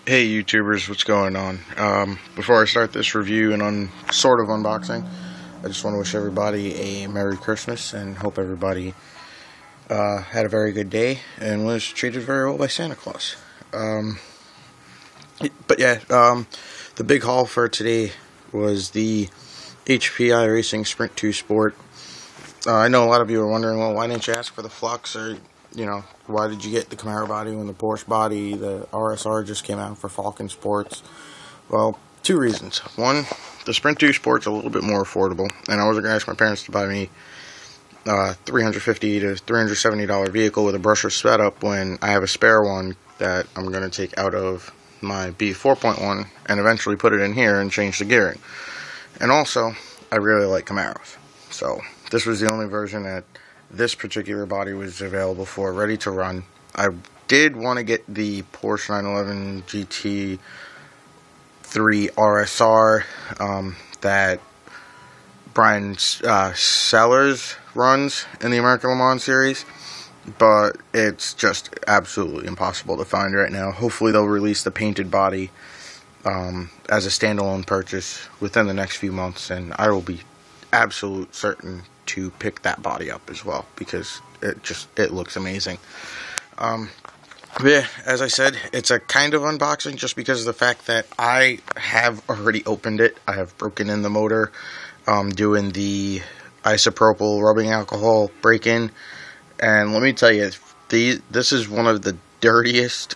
Hey YouTubers, what's going on? Before I start this review and sort of unboxing, I just want to wish everybody a Merry Christmas and hope everybody had a very good day and was treated very well by Santa Claus. The big haul for today was the HPI Racing Sprint 2 Sport. I know a lot of you are wondering, well, why didn't you ask for the Flux, or why did you get the Camaro body when the Porsche body, the RSR just came out for Falcon Sports? Well, two reasons. One, the Sprint 2 Sport's a little bit more affordable, and I wasn't going to ask my parents to buy me a $350 to $370 vehicle with a brushless setup when I have a spare one that I'm going to take out of my B4.1 and eventually put it in here and change the gearing. And also, I really like Camaros. So, this was the only version that this particular body was available for, ready to run. I did want to get the Porsche 911 GT3 RSR that Brian Sellers runs in the American Le Mans series, but it's just absolutely impossible to find right now. Hopefully they'll release the painted body as a standalone purchase within the next few months, and I will be absolute certain to pick that body up as well, because it looks amazing. Yeah, as I said, it's a kind of unboxing just because of the fact that I have already opened it. I have broken in the motor, doing the isopropyl rubbing alcohol break-in, and let me tell you, this is one of the dirtiest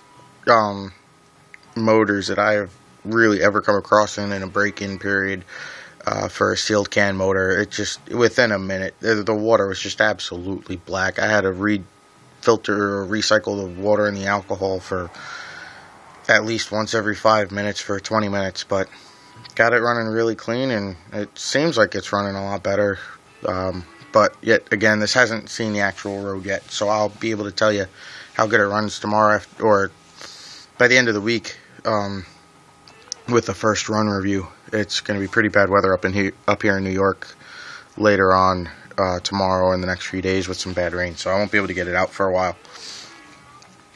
motors that I have really ever come across in a break-in period. For a sealed can motor. It just, within a minute, the water was just absolutely black. I had to filter or recycle the water and the alcohol for at least once every 5 minutes for 20 minutes, but got it running really clean, and it seems like it's running a lot better. But yet again, this hasn't seen the actual road yet, so I'll be able to tell you how good it runs tomorrow, or by the end of the week, with the first run review. It's going to be pretty bad weather up here in New York later on tomorrow and the next few days with some bad rain, so I won't be able to get it out for a while.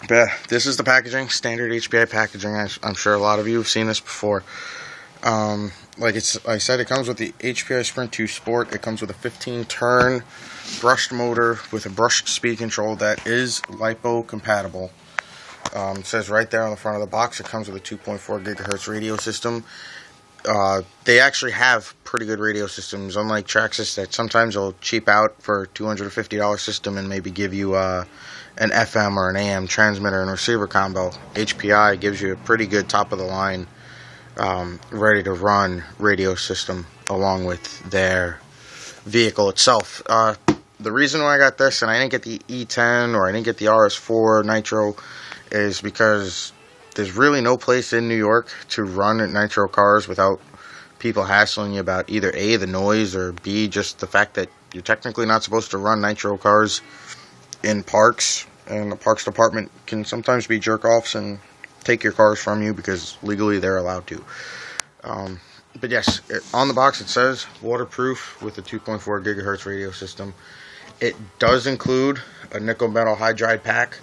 But yeah, this is the packaging, standard HPI packaging. I'm sure a lot of you have seen this before. Like I said, it comes with the HPI Sprint 2 Sport. It comes with a 15-turn brushed motor with a brushed speed control that is LiPo compatible. It says right there on the front of the box, it comes with a 2.4 gigahertz radio system. They actually have pretty good radio systems, unlike Traxxas that sometimes will cheap out for a $250 system and maybe give you an FM or an AM transmitter and receiver combo. HPI gives you a pretty good top-of-the-line, ready-to-run radio system along with their vehicle itself. The reason why I got this and I didn't get the E10 or I didn't get the RS4 Nitro is because there's really no place in New York to run nitro cars without people hassling you about either A, the noise, or B, just the fact that you're technically not supposed to run nitro cars in parks, and the parks department can sometimes be jerk-offs and take your cars from you because legally they're allowed to. But yes, on the box it says waterproof with a 2.4 gigahertz radio system. It does include a nickel metal hydride pack,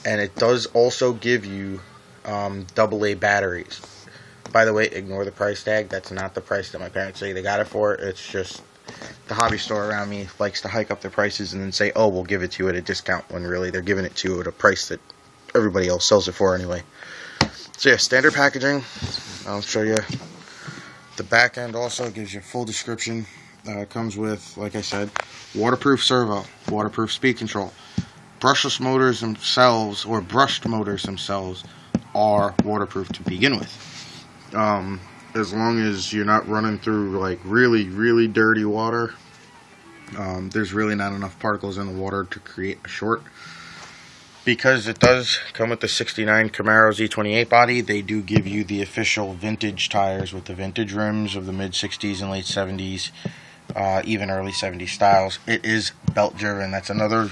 and it does also give you AA batteries. By the way, ignore the price tag. That's not the price that my parents say they got it for. It's just the hobby store around me likes to hike up their prices and then say, oh, we'll give it to you at a discount, when really they're giving it to you at a price that everybody else sells it for anyway. So yeah, standard packaging. I'll show you. The back end also gives you a full description. It comes with, like I said, waterproof servo, waterproof speed control. Brushless motors themselves, or brushed motors themselves, are waterproof to begin with. As long as you're not running through like really, really dirty water, there's really not enough particles in the water to create a short. Because it does come with the 69 Camaro Z28 body, they do give you the official vintage tires with the vintage rims of the mid-60s and late 70s, even early 70s styles. It is belt driven. That's another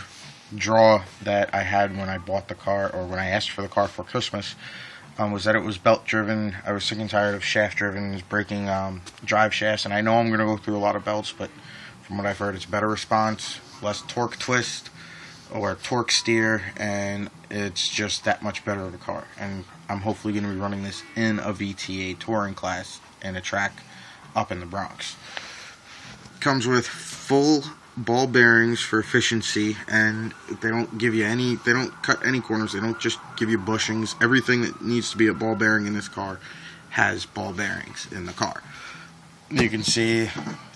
draw that I had when I bought the car, or when I asked for the car for Christmas, was that it was belt driven. I was sick and tired of shaft driven, breaking drive shafts, and I know I'm going to go through a lot of belts, but from what I've heard, it's better response, less torque twist, or torque steer, and it's just that much better of a car. And I'm hopefully going to be running this in a VTA touring class in a track up in the Bronx. Comes with full ball bearings for efficiency, and they don't give you any, they don't cut any corners, they don't just give you bushings. Everything that needs to be a ball bearing in this car has ball bearings in the car. You can see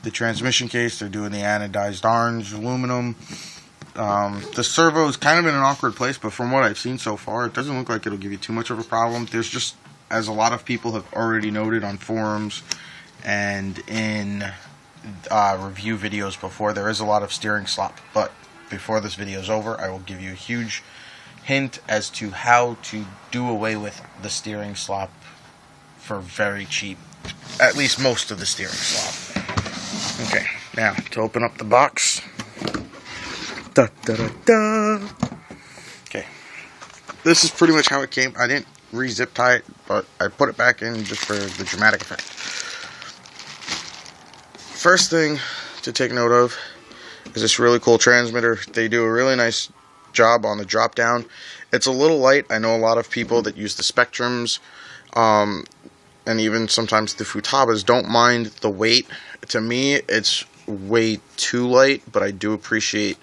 the transmission case, they're doing the anodized orange aluminum. The servo is kind of in an awkward place, but from what I've seen so far, it doesn't look like it'll give you too much of a problem. There's just, as a lot of people have already noted on forums and in review videos before, there is a lot of steering slop. But before this video is over, I will give you a huge hint as to how to do away with the steering slop for very cheap. At least most of the steering slop. Okay, now to open up the box. Da, da, da, da. Okay, this is pretty much how it came. I didn't re-zip tie it, but I put it back in just for the dramatic effect. First thing to take note of is this really cool transmitter. They do a really nice job on the drop down. It's a little light. I know a lot of people that use the Spectrums and even sometimes the Futabas don't mind the weight. To me, it's way too light, but I do appreciate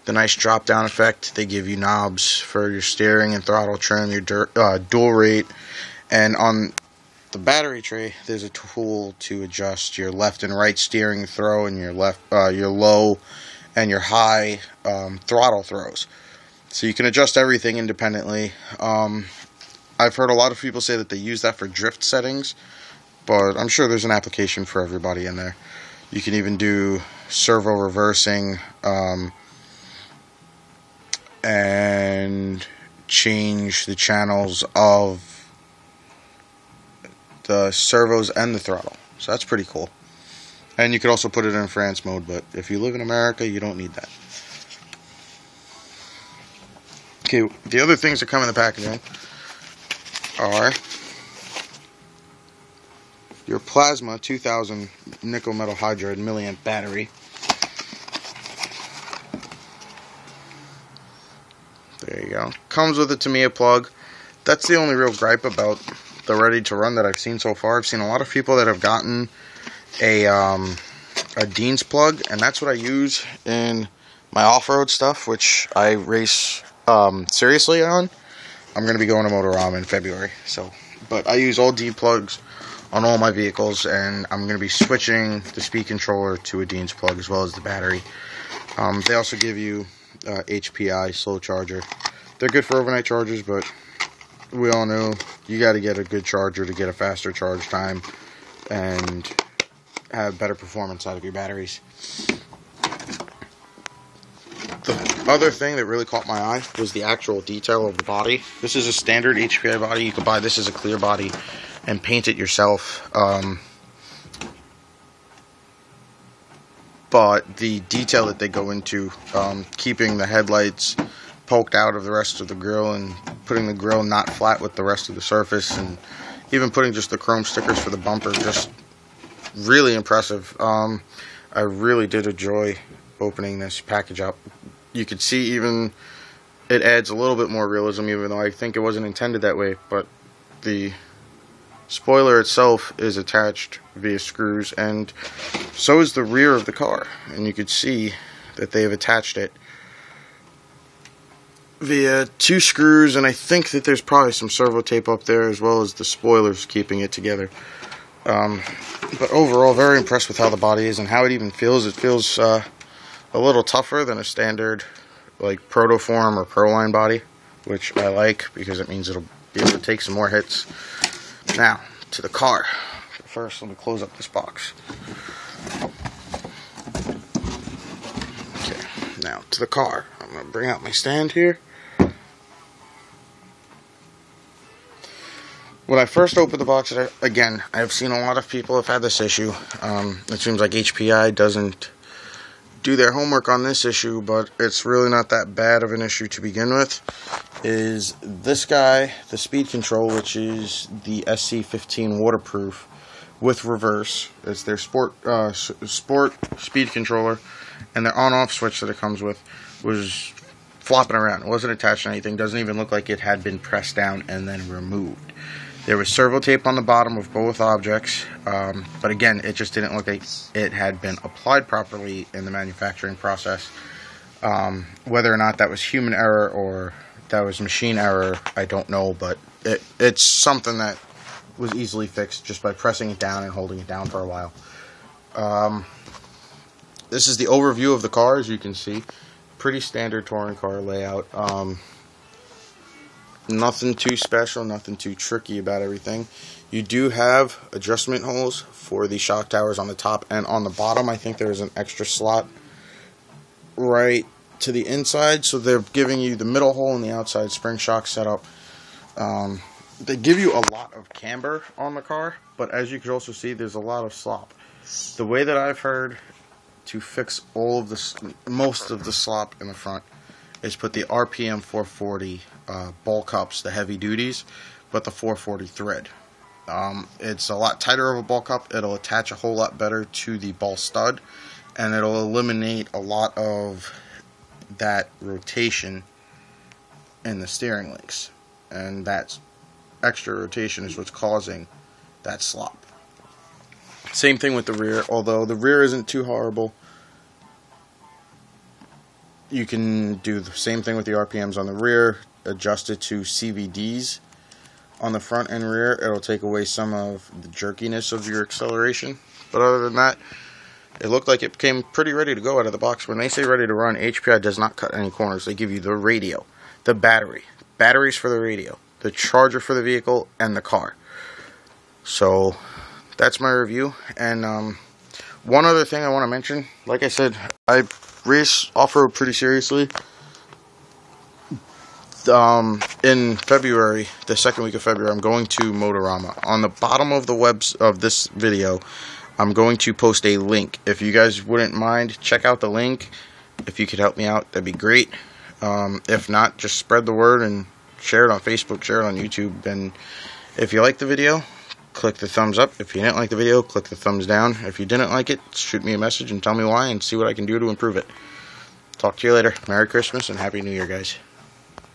the nice drop down effect. They give you knobs for your steering and throttle trim, your dual rate, and on the battery tray there's a tool to adjust your left and right steering throw and your low and your high throttle throws. So you can adjust everything independently. I've heard a lot of people say that they use that for drift settings, but I'm sure there's an application for everybody in there. You can even do servo reversing and change the channels of the servos and the throttle. So that's pretty cool. And you could also put it in France mode, but if you live in America, you don't need that. Okay, the other things that come in the packaging are your Plasma 2000 nickel metal hydride milliamp battery. There you go. Comes with a Tamiya plug. That's the only real gripe about the ready to run that I've seen so far. I've seen a lot of people that have gotten a Dean's plug, and that's what I use in my off-road stuff, which I race seriously on. I'm going to be going to Motorama in February, but I use all Dean plugs on all my vehicles, and I'm going to be switching the speed controller to a Dean's plug as well as the battery. They also give you HPI slow charger. They're good for overnight chargers, but we all know you got to get a good charger to get a faster charge time and have better performance out of your batteries. The other thing that really caught my eye was the actual detail of the body. This is a standard HPI body. You could buy this as a clear body and paint it yourself. But the detail that they go into, keeping the headlights poked out of the rest of the grille and putting the grille not flat with the rest of the surface, and even putting just the chrome stickers for the bumper, just really impressive. I really did enjoy opening this package up. You could see even it adds a little bit more realism, even though I think it wasn't intended that way, but the spoiler itself is attached via screws, and so is the rear of the car, and you could see that they have attached it via 2 screws, and I think that there's probably some servo tape up there as well as the spoilers keeping it together. But overall, very impressed with how the body is and how it even feels. It feels a little tougher than a standard like Protoform or Proline body, which I like because it means it'll be able to take some more hits. Now, to the car. First, let me close up this box. Okay, now to the car. I'm going to bring out my stand here. When I first opened the box, again, I've seen a lot of people have had this issue. It seems like HPI doesn't do their homework on this issue, but it's really not that bad of an issue to begin with. Is this guy, the speed control, which is the SC15 waterproof with reverse. It's their sport speed controller, and their on-off switch that it comes with was flopping around. It wasn't attached to anything. Doesn't even look like it had been pressed down and then removed. There was servo tape on the bottom of both objects, but again, it just didn't look like it had been applied properly in the manufacturing process. Whether or not that was human error or that was machine error, I don't know, but it's something that was easily fixed just by pressing it down and holding it down for a while. This is the overview of the car, as you can see. Pretty standard touring car layout. Nothing too special, nothing too tricky about everything. You do have adjustment holes for the shock towers on the top and on the bottom. I think there's an extra slot right to the inside, so they're giving you the middle hole and the outside spring shock setup. They give you a lot of camber on the car, but as you can also see, there's a lot of slop. The way that I've heard to fix most of the slop in the front is put the RPM 440 ball cups, the heavy duties, but the 440 thread. It's a lot tighter of a ball cup. It'll attach a whole lot better to the ball stud, and it'll eliminate a lot of that rotation in the steering links, and that extra rotation is what's causing that slop. Same thing with the rear, although the rear isn't too horrible. You can do the same thing with the RPMs on the rear, adjust it to CVDs on the front and rear. It'll take away some of the jerkiness of your acceleration. But other than that, it looked like it came pretty ready to go out of the box. When they say ready to run, HPI does not cut any corners. They give you the radio, the batteries for the radio, the charger for the vehicle, and the car. So that's my review. And one other thing I want to mention, like I said, I race off-road pretty seriously. In February, the second week of February, I'm going to Motorama. On the bottom of the of this video, I'm going to post a link. If you guys wouldn't mind, check out the link. If you could help me out, that'd be great. If not, just spread the word and share it on Facebook, share it on YouTube. And if you like the video, click the thumbs up. If you didn't like the video, click the thumbs down. If you didn't like it, shoot me a message and tell me why and see what I can do to improve it. Talk to you later. Merry Christmas and Happy New Year, guys.